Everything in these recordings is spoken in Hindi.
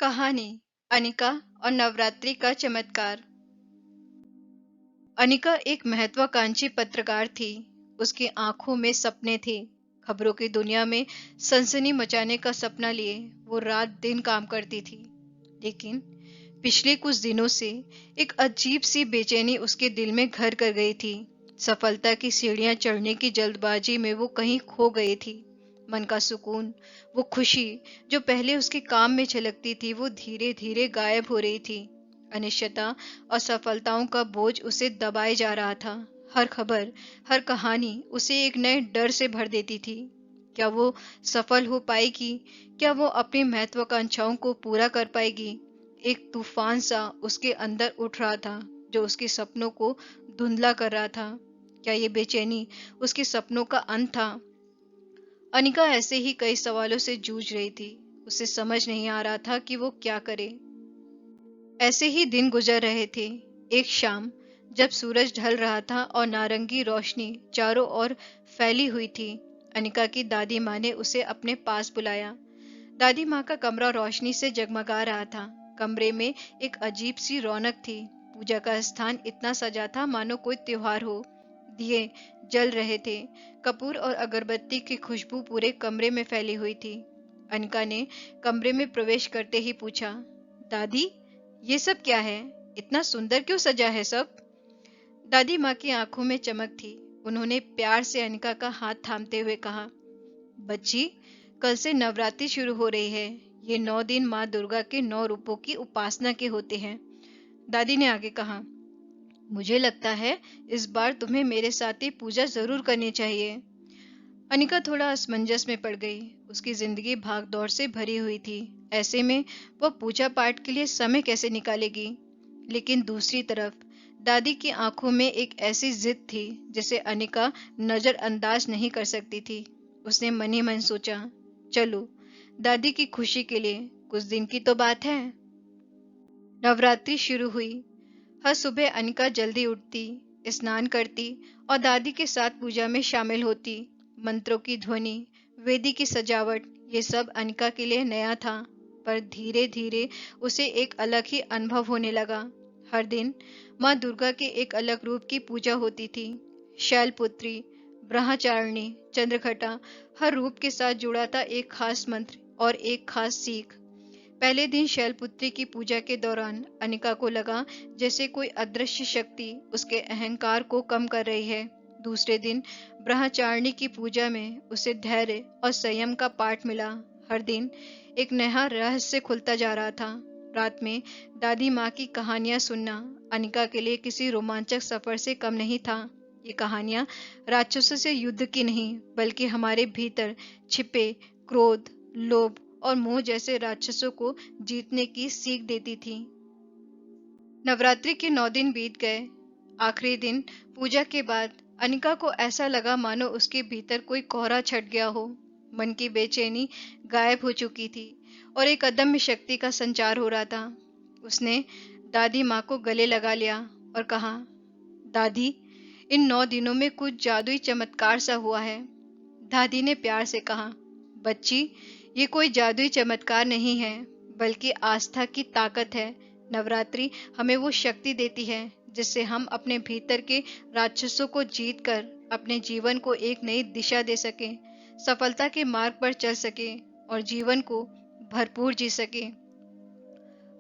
कहानी अनिका और नवरात्रि का चमत्कार। अनिका एक महत्वाकांक्षी पत्रकार थी। उसकी आंखों में सपने थे। खबरों की दुनिया में सनसनी मचाने का सपना लिए वो रात दिन काम करती थी। लेकिन पिछले कुछ दिनों से एक अजीब सी बेचैनी उसके दिल में घर कर गई थी। सफलता की सीढ़ियां चढ़ने की जल्दबाजी में वो कहीं खो गई थी। मन का सुकून, वो खुशी जो पहले उसके काम में छलकती थी, वो धीरे धीरे गायब हो रही थी। अनिश्चितता, असफलताओं का बोझ उसे दबाए जा रहा था। हर खबर, हर कहानी उसे एक नए डर से भर देती थी। क्या वो सफल हो पाएगी? क्या वो अपनी महत्वाकांक्षाओं को पूरा कर पाएगी? एक तूफान सा उसके अंदर उठ रहा था, जो उसके सपनों को धुंधला कर रहा था। क्या ये बेचैनी उसके सपनों का अंत था? अनिका ऐसे ही कई सवालों से जूझ रही थी। उसे समझ नहीं आ रहा था कि वो क्या करे। ऐसे ही दिन गुजर रहे थे। एक शाम, जब सूरज ढल रहा था और नारंगी रोशनी चारों ओर फैली हुई थी, अनिका की दादी माँ ने उसे अपने पास बुलाया। दादी माँ का कमरा रोशनी से जगमगा रहा था। कमरे में एक अजीब सी रौनक थी। पूजा का स्थान इतना सजा था मानो कोई त्योहार हो। दिए जल रहे थे। कपूर और अगरबत्ती की खुशबू पूरे कमरे में फैली हुई थी। अनिका ने कमरे में प्रवेश करते ही पूछा, दादी, ये सब क्या है? इतना सुंदर क्यों सजा है सब? दादी माँ की आंखों में चमक थी। उन्होंने प्यार से अनिका का हाथ थामते हुए कहा, बच्ची, कल से नवरात्रि शुरू हो रही है। ये 9 दिन माँ दुर्गा के 9 रूपों की उपासना के होते हैं। दादी ने आगे कहा, मुझे लगता है इस बार तुम्हें मेरे साथ ही पूजा जरूर करनी चाहिए। अनिका थोड़ा असमंजस में पड़ गई। उसकी जिंदगी भाग दौड़ से भरी हुई थी। ऐसे में वह पूजा पाठ के लिए समय कैसे निकालेगी? लेकिन दूसरी तरफ दादी की आंखों में एक ऐसी जिद थी जिसे अनिका नजरअंदाज नहीं कर सकती थी। उसने मन ही मन सोचा, चलो, दादी की खुशी के लिए कुछ दिन की तो बात है। नवरात्रि शुरू हुई। हर सुबह अनिका जल्दी उठती, स्नान करती और दादी के साथ पूजा में शामिल होती। मंत्रों की ध्वनि, वेदी की सजावट, ये सब अनिका के लिए नया था। पर धीरे धीरे उसे एक अलग ही अनुभव होने लगा। हर दिन माँ दुर्गा के एक अलग रूप की पूजा होती थी। शैलपुत्री, ब्रह्मचारिणी, चंद्रघटा, हर रूप के साथ जुड़ा था एक खास मंत्र और एक खास सीख। पहले दिन शैलपुत्री की पूजा के दौरान अनिका को लगा जैसे कोई अदृश्य शक्ति उसके अहंकार को कम कर रही है। दूसरे दिन ब्रह्मचारिणी की पूजा में उसे धैर्य और संयम का पाठ मिला। हर दिन एक नया रहस्य खुलता जा रहा था। रात में दादी माँ की कहानियां सुनना अनिका के लिए किसी रोमांचक सफर से कम नहीं था। ये कहानियां राक्षसों से युद्ध की नहीं, बल्कि हमारे भीतर छिपे क्रोध, लोभ और मोह जैसे राक्षसों को जीतने की सीख देती थी। नवरात्रि के 9 दिन बीत गए। आखिरी दिन पूजा के बाद अनिका को ऐसा लगा मानो उसके भीतर कोई कोहरा छट गया हो। मन की बेचैनी गायब हो चुकी थी और एक अदम्य शक्ति का संचार हो रहा था। उसने दादी माँ को गले लगा लिया और कहा, दादी, इन 9 दिनों में कुछ जादुई चमत्कार सा हुआ है। दादी ने प्यार से कहा, बच्ची, ये कोई जादुई चमत्कार नहीं है, बल्कि आस्था की ताकत है। नवरात्रि हमें वो शक्ति देती है जिससे हम अपने भीतर के राक्षसों को जीतकर अपने जीवन को एक नई दिशा दे सकें, सफलता के मार्ग पर चल सकें और जीवन को भरपूर जी सकें।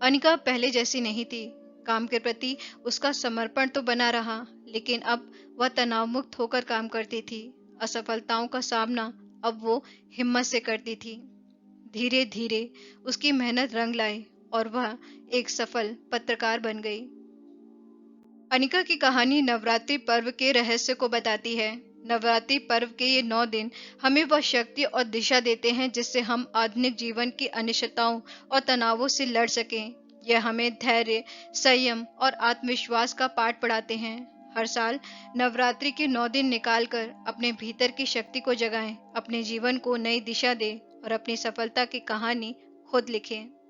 अनिका पहले जैसी नहीं थी। काम के प्रति उसका समर्पण तो बना रहा, लेकिन अब वह तनाव मुक्त होकर काम करती थी। असफलताओं का सामना अब वो हिम्मत से करती थी। धीरे धीरे उसकी मेहनत रंग लाई और वह एक सफल पत्रकार बन गई। अनिका की कहानी नवरात्रि पर्व के रहस्य को बताती है। नवरात्रि पर्व के ये 9 दिन हमें वह शक्ति और दिशा देते हैं जिससे हम आधुनिक जीवन की अनिश्चितताओं और तनावों से लड़ सकें। यह हमें धैर्य, संयम और आत्मविश्वास का पाठ पढ़ाते हैं। हर साल नवरात्रि के 9 दिन निकाल कर अपने भीतर की शक्ति को जगाएं, अपने जीवन को नई दिशा दें और अपनी सफलता की कहानी खुद लिखें।